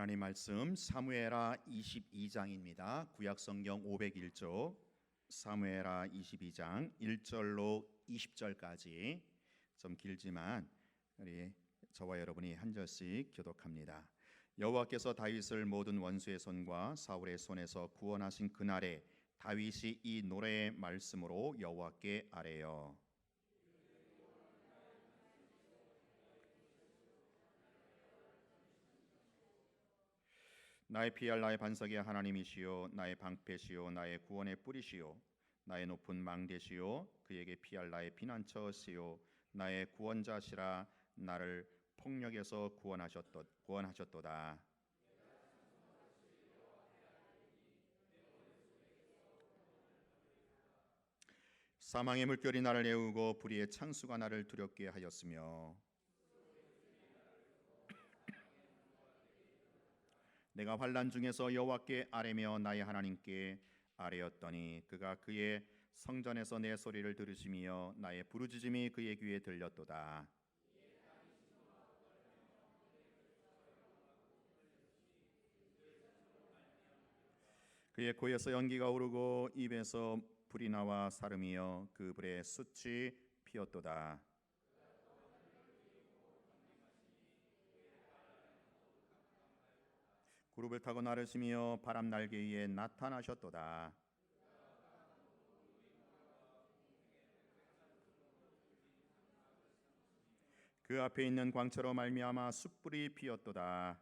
하나님 말씀 사무엘하 22장입니다. 구약성경 501쪽 사무엘하 22장 1절로 20절까지 좀 길지만 우리 저와 여러분이 한 절씩 교독합니다. 여호와께서 다윗을 모든 원수의 손과 사울의 손에서 구원하신 그날에 다윗이 이 노래의 말씀으로 여호와께 아뢰어 나의 피할 나의 반석의 하나님이시요 나의 방패시요 나의 구원의 뿌리시요 나의 높은 망대시요 그에게 피할 나의 피난처시요 나의 구원자시라 나를 폭력에서 구원하셨도다. 사망의 물결이 나를 애우고 불의의 창수가 나를 두렵게 하였으며 내가 환난 중에서 여호와께 아뢰며 나의 하나님께 아뢰었더니 그가 그의 성전에서 내 소리를 들으시며 나의 부르짖음이 그의 귀에 들렸도다. 그의 코에서 연기가 오르고 입에서 불이 나와 사름이여 그 불에 숯이 피었도다. 구름을 타고 나르시며 바람 날개 위에 나타나셨도다. 그 앞에 있는 광채로 말미암아 숯불이 피었도다.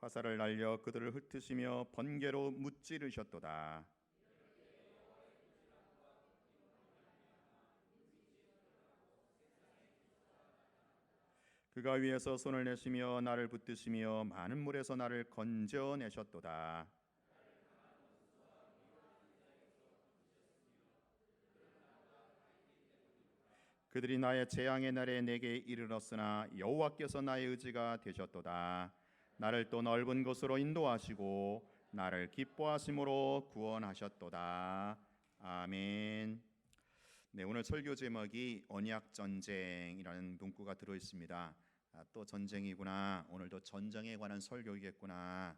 화살을 날려 그들을 흩으시며 번개로 무찌르셨도다. 그가 위에서 손을 내시며 나를 붙드시며 많은 물에서 나를 건져내셨도다. 그들이 나의 재앙의 날에 내게 이르렀으나 여호와께서 나의 의지가 되셨도다. 나를 또 넓은 곳으로 인도하시고 나를 기뻐하심으로 구원하셨도다. 아멘. 네, 오늘 설교 제목이 언약 전쟁이라는 문구가 들어 있습니다. 또 전쟁이구나. 오늘도 전쟁에 관한 설교이겠구나.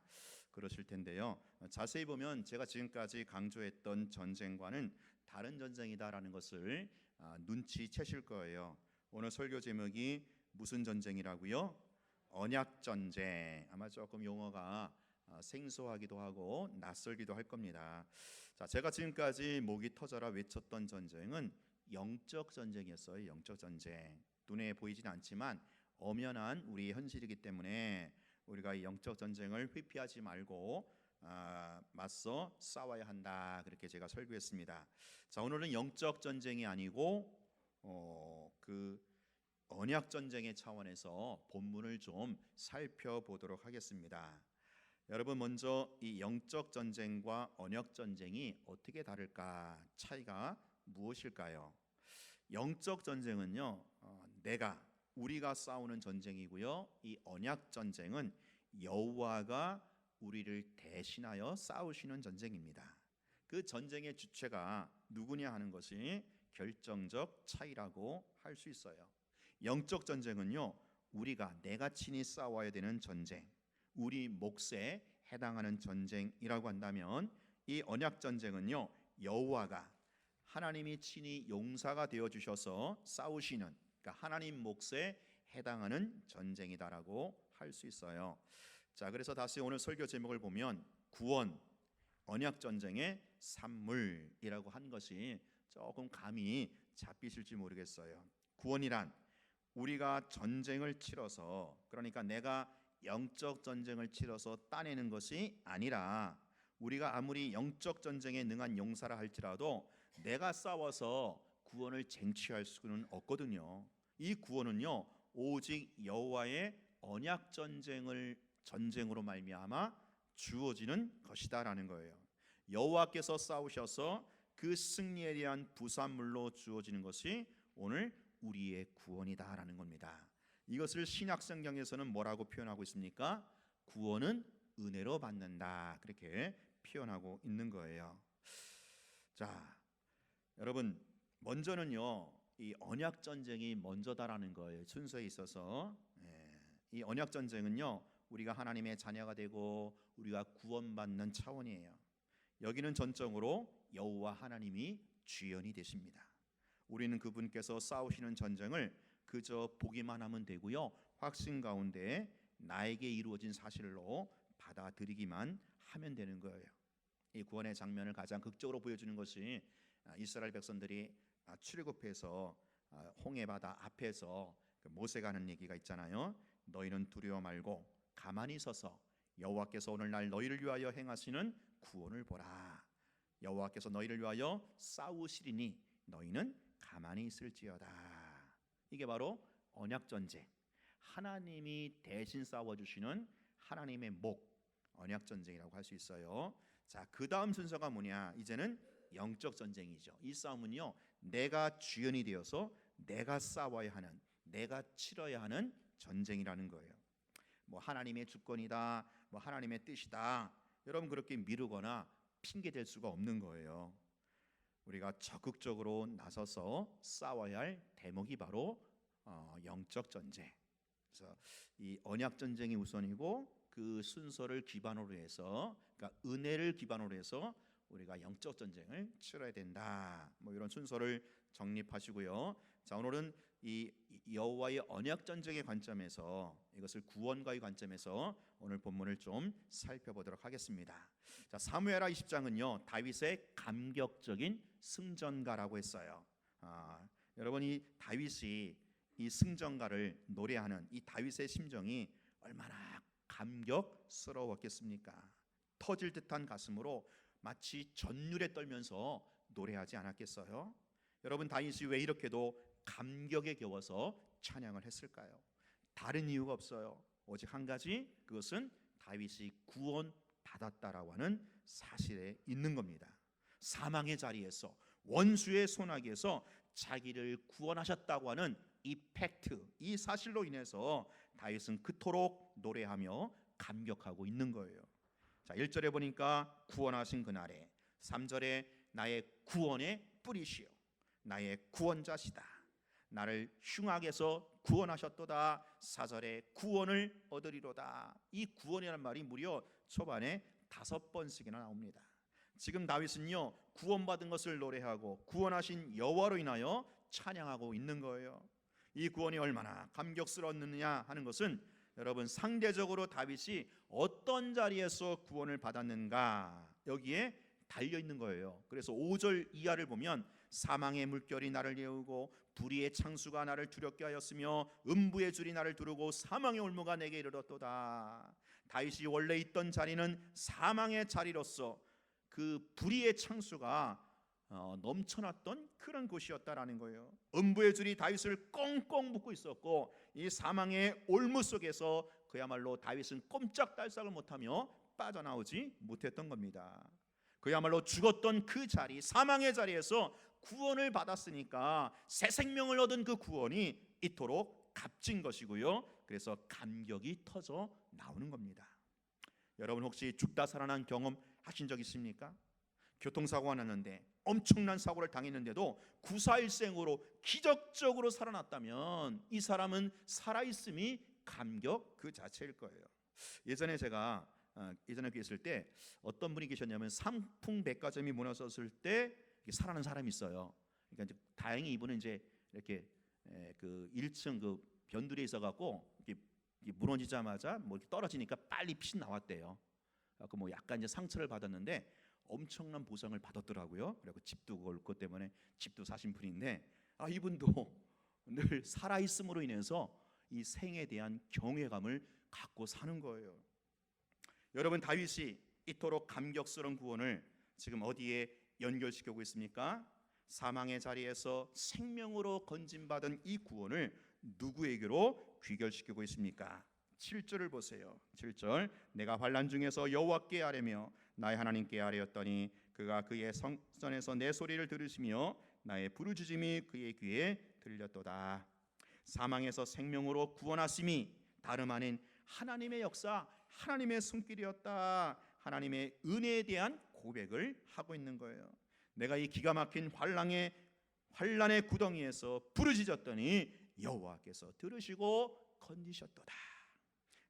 그러실 텐데요. 자세히 보면 제가 지금까지 강조했던 전쟁과는 다른 전쟁이다라는 것을 눈치채실 거예요. 오늘 설교 제목이 무슨 전쟁이라고요? 언약 전쟁. 아마 조금 용어가 생소하기도 하고 낯설기도 할 겁니다. 자, 제가 지금까지 목이 터져라 외쳤던 전쟁은 영적 전쟁이었어요. 영적 전쟁. 눈에 보이진 않지만 엄연한 우리 현실이기 때문에 우리가 이 영적 전쟁을 회피하지 말고 맞서 싸워야 한다. 그렇게 제가 설교했습니다. 자, 오늘은 영적 전쟁이 아니고 그 언약 전쟁의 차원에서 본문을 좀 살펴보도록 하겠습니다. 여러분, 먼저 이 영적 전쟁과 언약 전쟁이 어떻게 다를까? 차이가 무엇일까요? 영적 전쟁은요, 우리가 싸우는 전쟁이고요. 이 언약 전쟁은 여호와가 우리를 대신하여 싸우시는 전쟁입니다. 그 전쟁의 주체가 누구냐 하는 것이 결정적 차이라고 할 수 있어요. 영적 전쟁은요, 내가 친히 싸워야 되는 전쟁, 우리 몫에 해당하는 전쟁이라고 한다면, 이 언약 전쟁은요, 여호와가 하나님이 친히 용사가 되어 주셔서 싸우시는, 그러니까 하나님 몫에 해당하는 전쟁이다라고 할 수 있어요. 자, 그래서 다시 오늘 설교 제목을 보면 구원, 언약 전쟁의 산물이라고 한 것이 조금 감이 잡히실지 모르겠어요. 구원이란 우리가 전쟁을 치러서, 그러니까 내가 영적 전쟁을 치러서 따내는 것이 아니라, 우리가 아무리 영적 전쟁에 능한 용사라 할지라도 내가 싸워서 구원을 쟁취할 수는 없거든요. 이 구원은요, 오직 여호와의 언약 전쟁으로 말미암아 주어지는 것이다라는 거예요. 여호와께서 싸우셔서 그 승리에 대한 부산물로 주어지는 것이 오늘 우리의 구원이다라는 겁니다. 이것을 신약 성경에서는 뭐라고 표현하고 있습니까? 구원은 은혜로 받는다, 그렇게 표현하고 있는 거예요. 자, 여러분, 먼저는요, 이 언약 전쟁이 먼저다라는 거예요. 순서에 있어서. 이 언약 전쟁은요, 우리가 하나님의 자녀가 되고 우리가 구원받는 차원이에요. 여기는 전적으로 여호와 하나님이 주연이 되십니다. 우리는 그분께서 싸우시는 전쟁을 그저 보기만 하면 되고요, 확신 가운데 나에게 이루어진 사실로 받아들이기만 하면 되는 거예요. 이 구원의 장면을 가장 극적으로 보여주는 것이 이스라엘 백성들이 출애굽해서 홍해 바다 앞에서 모세가 하는 얘기가 있잖아요. 너희는 두려워 말고 가만히 서서 여호와께서 오늘날 너희를 위하여 행하시는 구원을 보라. 여호와께서 너희를 위하여 싸우시리니 너희는 가만히 있을지어다. 이게 바로 언약 전쟁, 하나님이 대신 싸워주시는 하나님의 목, 언약 전쟁이라고 할 수 있어요. 자, 그 다음 순서가 뭐냐? 이제는 영적 전쟁이죠. 이 싸움은요, 내가 주연이 되어서 내가 싸워야 하는, 내가 치러야 하는 전쟁이라는 거예요. 뭐 하나님의 주권이다, 뭐 하나님의 뜻이다, 여러분 그렇게 미루거나 핑계 댈 수가 없는 거예요. 우리가 적극적으로 나서서 싸워야 할 대목이 바로 영적 전쟁. 그래서 이 언약 전쟁이 우선이고, 그 순서를 기반으로 해서, 그러니까 은혜를 기반으로 해서 우리가 영적 전쟁을 치러야 된다. 뭐 이런 순서를 정립하시고요. 자, 오늘은 이 여호와의 언약 전쟁의 관점에서, 이것을 구원과의 관점에서 오늘 본문을 좀 살펴보도록 하겠습니다. 자, 사무엘하 20장은요 다윗의 감격적인 승전가라고 했어요. 여러분, 이 다윗이 이 승전가를 노래하는 이 다윗의 심정이 얼마나 감격스러웠겠습니까? 터질 듯한 가슴으로 마치 전율에 떨면서 노래하지 않았겠어요? 여러분, 다윗이 왜 이렇게도 감격에 겨워서 찬양을 했을까요? 다른 이유가 없어요. 오직 한 가지, 그것은 다윗이 구원받았다라고 하는 사실에 있는 겁니다. 사망의 자리에서, 원수의 손아귀에서 자기를 구원하셨다고 하는 이 팩트, 이 사실로 인해서 다윗은 그토록 노래하며 감격하고 있는 거예요. 자, 1절에 보니까 구원하신 그날에, 3절에 나의 구원의 뿌리시오, 나의 구원자시다, 나를 흉악에서 구원하셨도다, 4절에 구원을 얻으리로다. 이 구원이라는 말이 무려 초반에 5번씩이나 나옵니다. 지금 다윗은요, 구원받은 것을 노래하고 구원하신 여호와로 인하여 찬양하고 있는 거예요. 이 구원이 얼마나 감격스러웠느냐 하는 것은, 여러분, 상대적으로 다윗이 어떤 자리에서 구원을 받았는가, 여기에 달려 있는 거예요. 그래서 5절 이하를 보면, 사망의 물결이 나를 예우고 불의의 창수가 나를 두렵게 하였으며 음부의 줄이 나를 두르고 사망의 올무가 내게 이르렀도다. 다윗이 원래 있던 자리는 사망의 자리로서 그 불의의 창수가 넘쳐났던 그런 곳이었다라는 거예요. 음부의 줄이 다윗을 꽁꽁 묶고 있었고, 이 사망의 올무 속에서 그야말로 다윗은 꼼짝달싹을 못하며 빠져나오지 못했던 겁니다. 그야말로 죽었던 그 자리, 사망의 자리에서 구원을 받았으니까 새 생명을 얻은 그 구원이 이토록 값진 것이고요. 그래서 감격이 터져 나오는 겁니다. 여러분, 혹시 죽다 살아난 경험 하신 적 있습니까? 교통사고가 났는데, 엄청난 사고를 당했는데도 구사일생으로 기적적으로 살아났다면 이 사람은 살아있음이 감격 그 자체일 거예요. 예전에 제가 예전에 있을 때 어떤 분이 계셨냐면, 삼풍백화점이 무너졌을 때 살아난 사람이 있어요. 그러니까 이제 다행히 이분은 이제 이렇게 그 1층 그 변두리에 있어갖고 무너지자마자 뭐 이렇게 떨어지니까 빨리 피 나왔대요. 그 뭐 약간 이제 상처를 받았는데 엄청난 보상을 받았더라고요. 그리고 집도 그것 때문에 집도 사신 분인데, 이분도 늘 살아 있음으로 인해서 이 생에 대한 경외감을 갖고 사는 거예요. 여러분, 다윗이 이토록 감격스러운 구원을 지금 어디에 연결시키고 있습니까? 사망의 자리에서 생명으로 건진받은 이 구원을 누구에게로 귀결시키고 있습니까? 7절을 보세요. 7절, 내가 환난 중에서 여호와께 아뢰며 나의 하나님께 아뢰었더니 그가 그의 성전에서 내 소리를 들으시며 나의 부르짖음이 그의 귀에 들렸도다. 사망에서 생명으로 구원하심이 다름 아닌 하나님의 역사, 하나님의 손길이었다. 하나님의 은혜에 대한 고백을 하고 있는 거예요. 내가 이 기가 막힌 환란의 구덩이에서 부르짖었더니 여호와께서 들으시고 건지셨도다.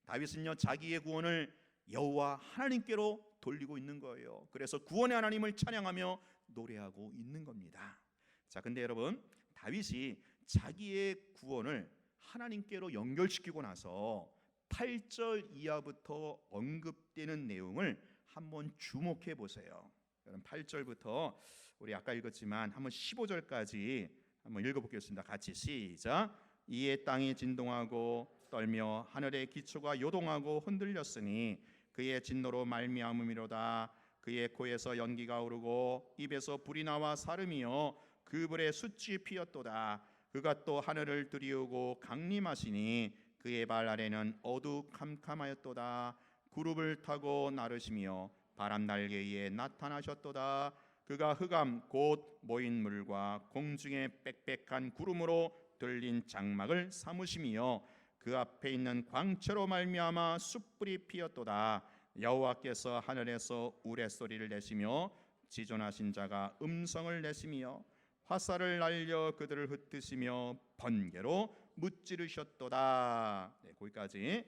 다윗은요 자기의 구원을 여호와 하나님께로 돌리고 있는 거예요. 그래서 구원의 하나님을 찬양하며 노래하고 있는 겁니다. 자, 근데 여러분, 다윗이 자기의 구원을 하나님께로 연결시키고 나서 8절 이하부터 언급되는 내용을 한번 주목해 보세요. 8절부터 우리 아까 읽었지만 한번 15절까지 한번 읽어보겠습니다. 같이 시작. 이에 땅이 진동하고 떨며 하늘의 기초가 요동하고 흔들렸으니 그의 진노로 말미암음이로다. 그의 코에서 연기가 오르고 입에서 불이 나와 사름이여 그 불에 숯이 피었도다. 그가 또 하늘을 들이우고 강림하시니 그의 발 아래는 어두캄캄하였도다. 구름을 타고 나르시며 바람 날개 위에 나타나셨도다. 그가 흑암 곧 모인 물과 공중의 빽빽한 구름으로 들린 장막을 삼으시며 그 앞에 있는 광채로 말미암아 숯불이 피었도다. 여호와께서 하늘에서 우레소리를 내시며 지존하신 자가 음성을 내시며 화살을 날려 그들을 흩으시며 번개로 무찌르셨도다. 네, 거기까지.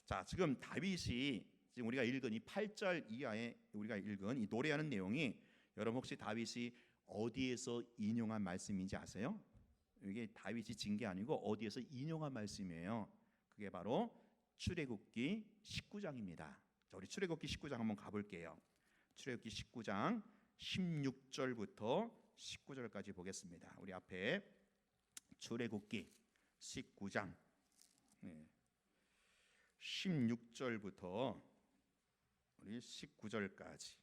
자, 지금 다윗이 지금 우리가 읽은 이 8절 이하에 우리가 읽은 이 노래하는 내용이 여러분 혹시 다윗이 어디에서 인용한 말씀인지 아세요? 이게 다윗이 진 게 아니고 어디에서 인용한 말씀이에요. 그게 바로 출애굽기 19장입니다. 자, 우리 출애굽기 19장 한번 가볼게요. 출애굽기 19장 16절부터 19절까지 보겠습니다. 우리 앞에 출애굽기 19장 16절부터 우리 19절까지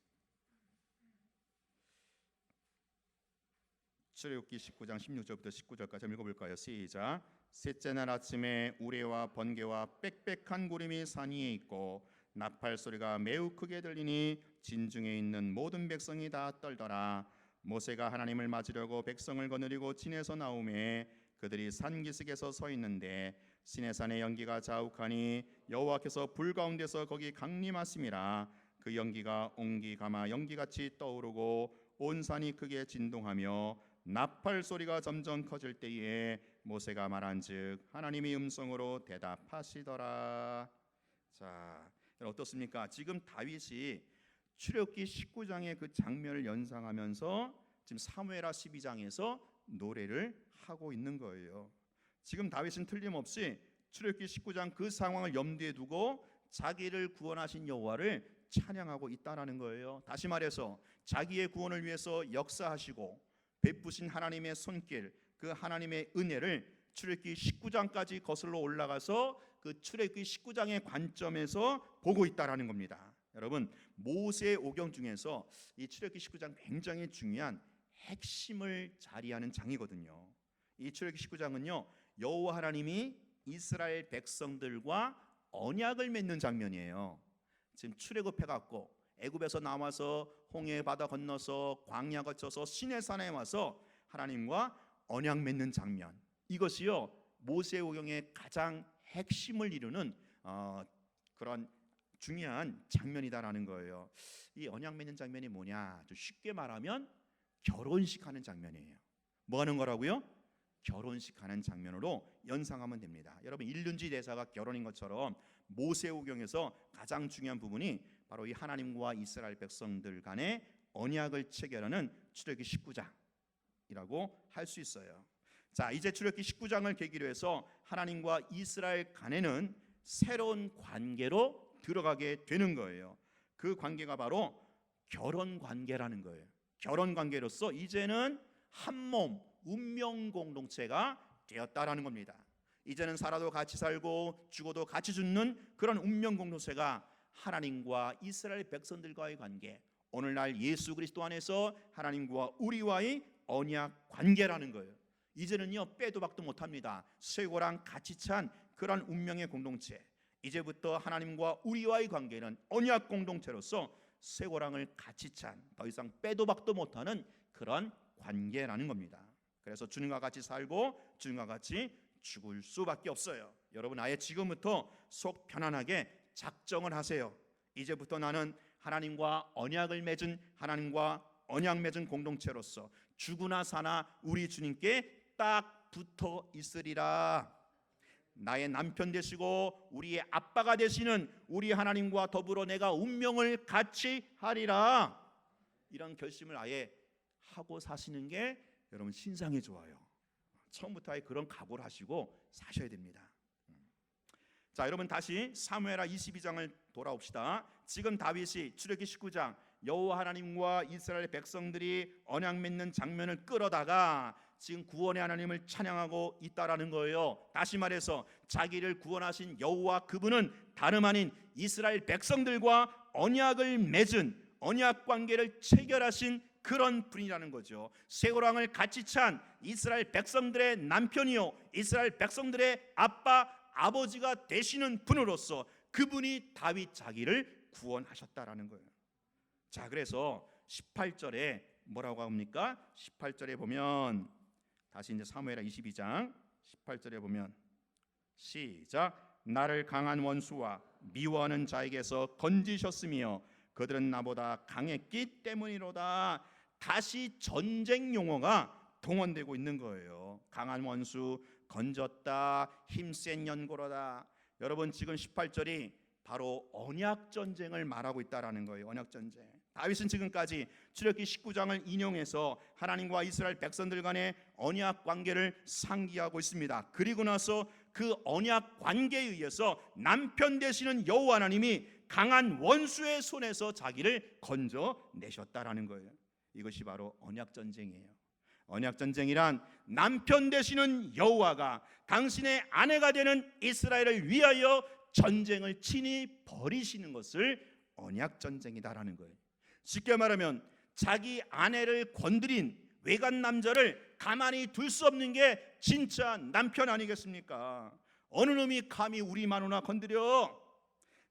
출애굽기 19장 16절부터 19절까지 한번 읽어볼까요? 시작. 셋째 날 아침에 우레와 번개와 빽빽한 구름이 산 위에 있고 나팔 소리가 매우 크게 들리니 진중에 있는 모든 백성이 다 떨더라. 모세가 하나님을 맞으려고 백성을 거느리고 진에서 나오매 그들이 산기슭에서 서 있는데 시내산의 연기가 자욱하니 여호와께서 불 가운데서 거기 강림하심이라. 그 연기가 옹기 가마 연기같이 떠오르고 온 산이 크게 진동하며 나팔 소리가 점점 커질 때에 모세가 말한즉 하나님이 음성으로 대답하시더라. 자, 어떻습니까? 지금 다윗이 출애굽기 19장의 그 장면을 연상하면서 지금 사무엘하 12장에서 노래를 하고 있는 거예요. 지금 다윗은 틀림없이 출애굽기 19장 그 상황을 염두에 두고 자기를 구원하신 여호와를 찬양하고 있다라는 거예요. 다시 말해서 자기의 구원을 위해서 역사하시고 베푸신 하나님의 손길, 그 하나님의 은혜를 출애굽기 19장까지 거슬러 올라가서 그 출애굽기 19장의 관점에서 보고 있다라는 겁니다. 여러분, 모세 오경 중에서 이 출애굽기 19장 굉장히 중요한 핵심을 자리하는 장이거든요. 이 출애굽기 19장은요 여호와 하나님이 이스라엘 백성들과 언약을 맺는 장면이에요. 지금 출애굽해갖고 애굽에서 나와서 홍해 바다 건너서 광야 거쳐서 시내산에 와서 하나님과 언약 맺는 장면, 이것이요 모세오경의 가장 핵심을 이루는 그런 중요한 장면이다라는 거예요. 이 언약 맺는 장면이 뭐냐? 좀 쉽게 말하면 결혼식 하는 장면이에요. 뭐 하는 거라고요? 결혼식 하는 장면으로 연상하면 됩니다. 여러분, 일륜지 대사가 결혼인 것처럼 모세오경에서 가장 중요한 부분이 바로 이 하나님과 이스라엘 백성들 간의 언약을 체결하는 출애굽기 19장이라고 할 수 있어요. 자, 이제 출애굽기 19장을 계기로 해서 하나님과 이스라엘 간에는 새로운 관계로 들어가게 되는 거예요. 그 관계가 바로 결혼 관계라는 거예요. 결혼 관계로서 이제는 한 몸 운명 공동체가 되었다라는 겁니다. 이제는 살아도 같이 살고 죽어도 같이 죽는 그런 운명 공동체가 하나님과 이스라엘 백성들과의 관계, 오늘날 예수 그리스도 안에서 하나님과 우리와의 언약 관계라는 거예요. 이제는요 빼도 박도 못합니다. 쇠고랑 같이 찬 그런 운명의 공동체, 이제부터 하나님과 우리와의 관계는 언약 공동체로서 쇠고랑을 같이 찬 더 이상 빼도 박도 못하는 그런 관계라는 겁니다. 그래서 주님과 같이 살고 주님과 같이 죽을 수밖에 없어요. 여러분, 아예 지금부터 속 편안하게 작정을 하세요. 이제부터 나는 하나님과 언약을 맺은 공동체로서 죽으나 사나 우리 주님께 딱 붙어 있으리라. 나의 남편 되시고 우리의 아빠가 되시는 우리 하나님과 더불어 내가 운명을 같이 하리라. 이런 결심을 아예 하고 사시는 게 여러분 신상이 좋아요. 처음부터 아예 그런 각오를 하시고 사셔야 됩니다. 자, 여러분 다시 사무엘하 22장을 돌아옵시다. 지금 다윗이 출애굽기 19장 여호와 하나님과 이스라엘 백성들이 언약 맺는 장면을 끌어다가 지금 구원의 하나님을 찬양하고 있다라는 거예요. 다시 말해서 자기를 구원하신 여호와, 그분은 다름 아닌 이스라엘 백성들과 언약을 맺은, 언약 관계를 체결하신 그런 분이라는 거죠. 쇠고랑을 같이 찬 이스라엘 백성들의 남편이요, 이스라엘 백성들의 아빠, 아버지가 되시는 분으로서 그분이 다윗 자기를 구원하셨다라는 거예요. 자, 그래서 18절에 뭐라고 합니까? 18절에 보면 다시 이제 사무엘하 22장 18절에 보면 시작. 나를 강한 원수와 미워하는 자에게서 건지셨으며 그들은 나보다 강했기 때문이로다. 다시 전쟁 용어가 동원되고 있는 거예요. 강한 원수, 건졌다, 힘센 연고로다. 여러분 지금 18절이 바로 언약 전쟁을 말하고 있다라는 거예요. 언약 전쟁. 다윗은 지금까지 출애굽기 19장을 인용해서 하나님과 이스라엘 백성들 간의 언약 관계를 상기하고 있습니다. 그리고 나서 그 언약 관계에 의해서 남편 되시는 여호와 하나님이 강한 원수의 손에서 자기를 건져내셨다라는 거예요. 이것이 바로 언약 전쟁이에요. 언약 전쟁이란 남편 되시는 여호와가 당신의 아내가 되는 이스라엘을 위하여 전쟁을 친히 벌이시는 것을 언약 전쟁이다라는 거예요. 쉽게 말하면 자기 아내를 건드린 외간 남자를 가만히 둘 수 없는 게 진짜 남편 아니겠습니까? 어느 놈이 감히 우리 마누라 건드려?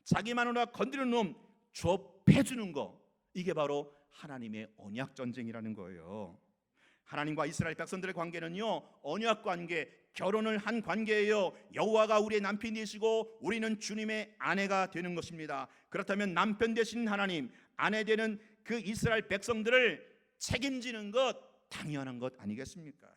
자기 마누라 건드리는 놈 좁혀주는 거, 이게 바로 하나님의 언약 전쟁이라는 거예요. 하나님과 이스라엘 백성들의 관계는요, 언약 관계, 결혼을 한 관계예요. 여호와가 우리의 남편이 되시고 우리는 주님의 아내가 되는 것입니다. 그렇다면 남편 되신 하나님, 아내 되는 그 이스라엘 백성들을 책임지는 것 당연한 것 아니겠습니까?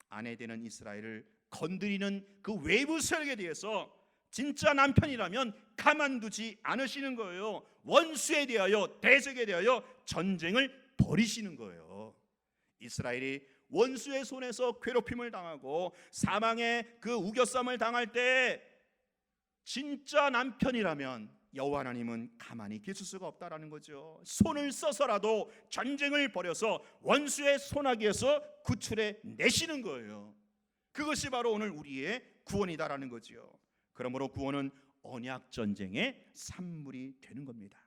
아내 되는 이스라엘을 건드리는 그 외부 세력에 대해서 진짜 남편이라면 가만두지 않으시는 거예요. 원수에 대하여, 대적에 대하여 전쟁을 벌이시는 거예요. 이스라엘이 원수의 손에서 괴롭힘을 당하고 사망의 그 우겨쌈을 당할 때 진짜 남편이라면 여호와 하나님은 가만히 계실 수가 없다라는 거죠. 손을 써서라도 전쟁을 벌여서 원수의 손아귀에서 구출해 내시는 거예요. 그것이 바로 오늘 우리의 구원이다라는 거죠. 그러므로 구원은 언약 전쟁의 산물이 되는 겁니다.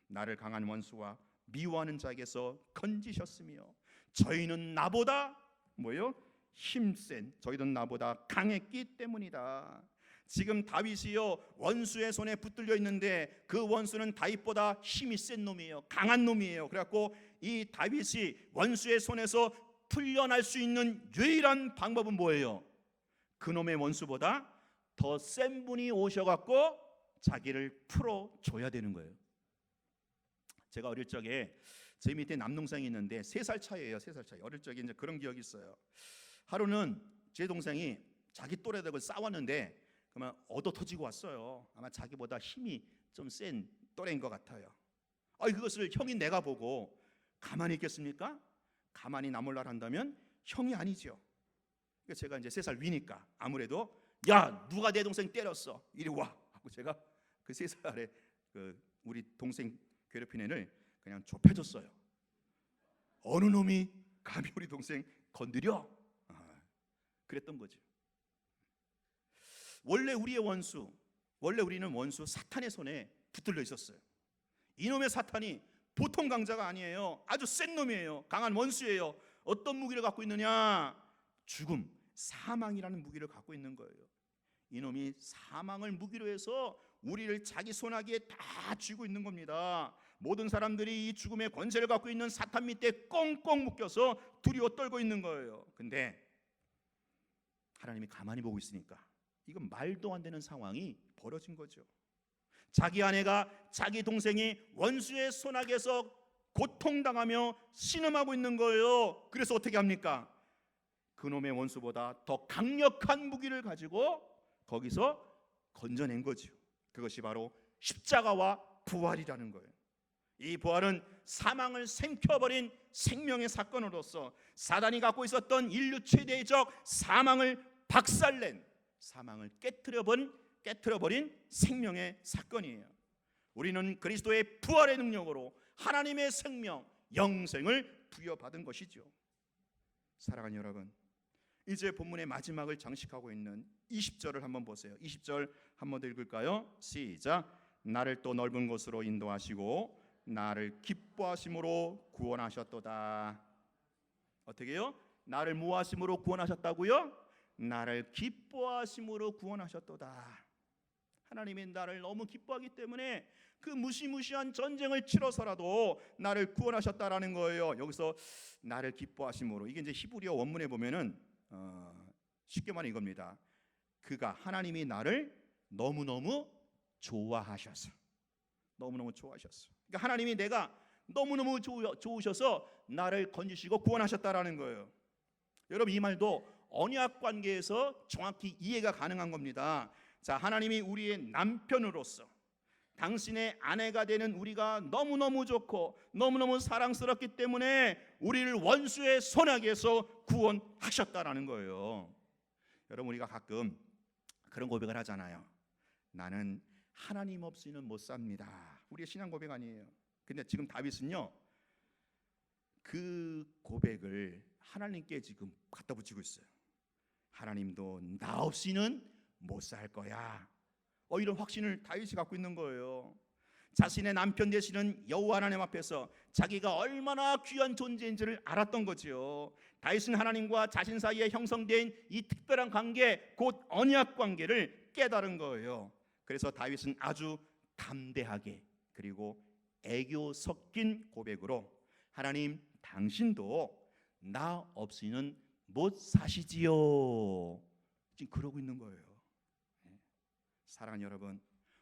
나를 강한 원수와 미워하는 자에게서 건지셨으며 저희는 나보다 뭐요? 힘센, 저희는 나보다 강했기 때문이다. 지금 다윗이요, 원수의 손에 붙들려 있는데 그 원수는 다윗보다 힘이 센 놈이에요. 강한 놈이에요. 그래갖고 이 다윗이 원수의 손에서 풀려날 수 있는 유일한 방법은 뭐예요? 그놈의 원수보다 더 센 분이 오셔갖고 자기를 풀어줘야 되는 거예요. 제가 어릴 적에 제 밑에 남동생이 있는데 3살 차이예요. 3살 차이. 어릴 적에 이제 그런 기억이 있어요. 하루는 제 동생이 자기 또래들하고 싸웠는데 그러면 얻어 터지고 왔어요. 아마 자기보다 힘이 좀 센 또래인 것 같아요. 그것을 형인 내가 보고 가만히 있겠습니까? 가만히 나몰라 한다면 형이 아니죠. 그러니까 제가 이제 3살 위니까 아무래도 야, 누가 내 동생 때렸어? 이리 와 하고 제가 그 3살에 그 우리 동생 괴롭힌 애를 그냥 좁혀줬어요. 어느 놈이 감히 우리 동생 건드려? 그랬던 거죠. 원래 우리의 원수, 원래 우리는 원수 사탄의 손에 붙들려 있었어요. 이놈의 사탄이 보통 강자가 아니에요. 아주 센 놈이에요. 강한 원수예요. 어떤 무기를 갖고 있느냐? 죽음, 사망이라는 무기를 갖고 있는 거예요. 이놈이 사망을 무기로 해서 우리를 자기 손아귀에 다 쥐고 있는 겁니다. 모든 사람들이 이 죽음의 권세를 갖고 있는 사탄 밑에 꽁꽁 묶여서 두려워 떨고 있는 거예요. 근데 하나님이 가만히 보고 있으니까 이건 말도 안 되는 상황이 벌어진 거죠. 자기 아내가, 자기 동생이 원수의 손아귀에서 고통당하며 신음하고 있는 거예요. 그래서 어떻게 합니까? 그놈의 원수보다 더 강력한 무기를 가지고 거기서 건져낸 거죠. 그것이 바로 십자가와 부활이라는 거예요. 이 부활은 사망을 생켜버린 생명의 사건으로서 사단이 갖고 있었던 인류 최대적 사망을 박살낸, 사망을 깨트려버린 생명의 사건이에요. 우리는 그리스도의 부활의 능력으로 하나님의 생명, 영생을 부여받은 것이죠. 사랑하는 여러분, 이제 본문의 마지막을 장식하고 있는 20절을 한번 보세요. 20절 한번 더 읽을까요? 시작. 나를 또 넓은 곳으로 인도하시고 나를 기뻐하심으로 구원하셨도다. 어떻게요? 나를 무하심으로 구원하셨다고요? 나를 기뻐하심으로 구원하셨도다. 하나님이 나를 너무 기뻐하기 때문에 그 무시무시한 전쟁을 치러서라도 나를 구원하셨다라는 거예요. 여기서 나를 기뻐하심으로, 이게 이제 히브리어 원문에 보면은 쉽게 말하면 이겁니다. 그가, 하나님이 나를 너무너무 좋아하셔서, 너무너무 좋아하셨어. 그러니까 하나님이 내가 너무너무 좋으셔서 나를 건지시고 구원하셨다라는 거예요. 여러분, 이 말도 언약 관계에서 정확히 이해가 가능한 겁니다. 자, 하나님이 우리의 남편으로서, 당신의 아내가 되는 우리가 너무너무 좋고 너무너무 사랑스럽기 때문에 우리를 원수의 손아귀에서 구원하셨다라는 거예요. 여러분, 우리가 가끔 그런 고백을 하잖아요. 나는 하나님 없이는 못 삽니다. 우리의 신앙 고백 아니에요. 근데 지금 다윗은요, 그 고백을 하나님께 지금 갖다 붙이고 있어요. 하나님도 나 없이는 못 살 거야. 이런 확신을 다윗이 갖고 있는 거예요. 자신의 남편 되시는 여호와 하나님 앞에서 자기가 얼마나 귀한 존재인지를 알았던 거지요. 다윗은 하나님과 자신 사이에 형성된 이 특별한 관계, 곧 언약 관계를 깨달은 거예요. 그래서 다윗은 아주 담대하게 그리고 애교 섞인 고백으로 하나님, 당신도 나 없이는 못 사시지요. 지금 그러고 있는 거예요. 사랑하는 여러분,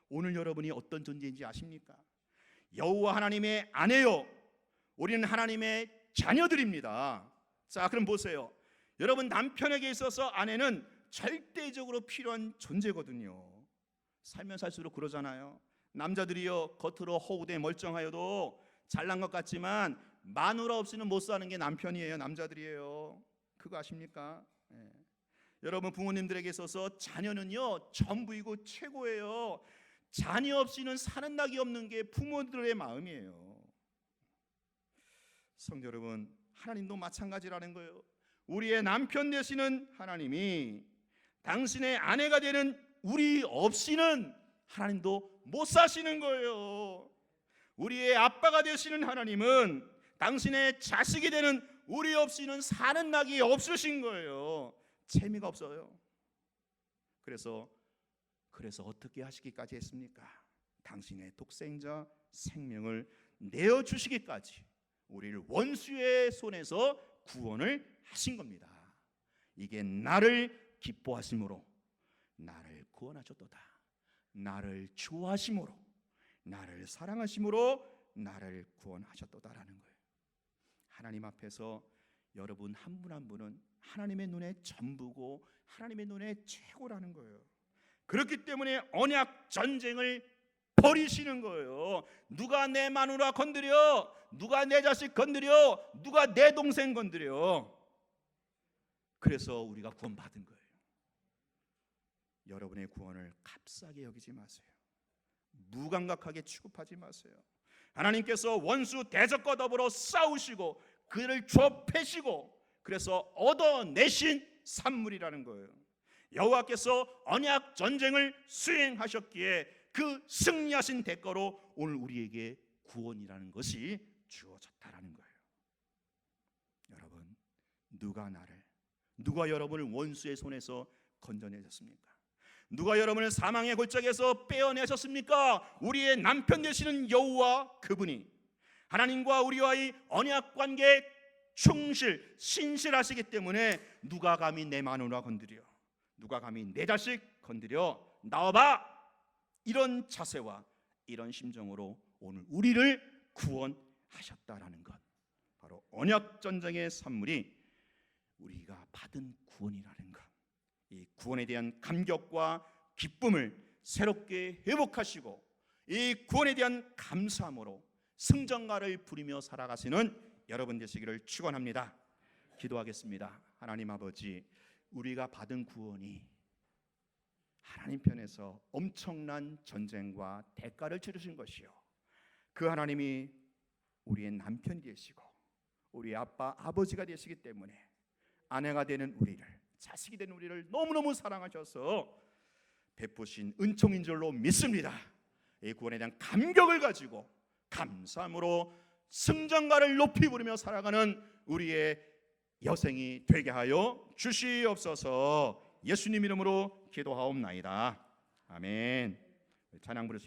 오늘 여러분이 어떤 존재인지 아십니까? 여호와 하나님의 아내요, 우리는 하나님의 자녀들입니다. 자, 그럼 보세요. 여러분, 남편에게 있어서 아내는 절대적으로 필요한 존재거든요. 살면 살수록 그러잖아요. 남자들이요, 겉으로 허우대 멀쩡하여도 잘난 것 같지만 마누라 없이는 못 사는 게 남편이에요. 남자들이에요. 그거 아십니까? 여러분, 부모님들에게 있어서 자녀는요 전부이고 최고예요. 자녀 없이는 사는 낙이 없는 게 부모들의 마음이에요. 성도 여러분, 하나님도 마찬가지라는 거예요. 우리의 남편 되시는 하나님이 당신의 아내가 되는 우리 없이는 하나님도 못 사시는 거예요. 우리의 아빠가 되시는 하나님은 당신의 자식이 되는 우리 없이는 사는 낙이 없으신 거예요. 재미가 없어요. 그래서 어떻게 하시기까지 했습니까? 당신의 독생자 생명을 내어주시기까지 우리를 원수의 손에서 구원을 하신 겁니다. 이게 나를 기뻐하심으로 나를 구원하셨도다. 나를 좋아하심으로, 나를 사랑하심으로 나를 구원하셨도다라는 거예요. 하나님 앞에서 여러분 한 분 한 분은 하나님의 눈에 전부고 하나님의 눈에 최고라는 거예요. 그렇기 때문에 언약 전쟁을 벌이시는 거예요. 누가 내 마누라 건드려? 누가 내 자식 건드려? 누가 내 동생 건드려? 그래서 우리가 구원받은 거예요. 여러분의 구원을 값싸게 여기지 마세요. 무감각하게 취급하지 마세요. 하나님께서 원수 대적과 더불어 싸우시고 그를 좁히시고 그래서 얻어내신 산물이라는 거예요. 여호와께서 언약 전쟁을 수행하셨기에 그 승리하신 대가로 오늘 우리에게 구원이라는 것이 주어졌다라는 거예요. 여러분, 누가 여러분을 원수의 손에서 건져내셨습니까? 누가 여러분을 사망의 골짜기에서 빼어내셨습니까? 우리의 남편 되시는 여호와, 그분이 하나님과 우리와의 언약 관계에 신실하시기 때문에 누가 감히 내 마누라 건드려? 누가 감히 내 자식 건드려? 나와봐! 이런 자세와 이런 심정으로 오늘 우리를 구원하셨다라는 하셨다라는 것, 바로 언약 전쟁의 산물이 우리가 받은 구원이라는 것, 이 구원에 대한 감격과 기쁨을 새롭게 회복하시고 이 구원에 대한 감사함으로 승전가를 부리며 살아가시는 여러분 되시기를 축원합니다. 기도하겠습니다. 하나님 아버지, 우리가 받은 구원이 하나님 편에서 엄청난 전쟁과 대가를 치르신 것이요, 그 하나님이 우리의 남편 되시고 우리의 아빠 아버지가 되시기 때문에 아내가 되는 우리를, 자식이 되는 우리를 너무너무 사랑하셔서 베푸신 은총인 줄로 믿습니다. 이 구원에 대한 감격을 가지고 감사함으로 승전가를 높이 부르며 살아가는 우리의 여생이 되게 하여 주시옵소서. 예수님 이름으로 기도하옵나이다. 아멘. 찬양 부르시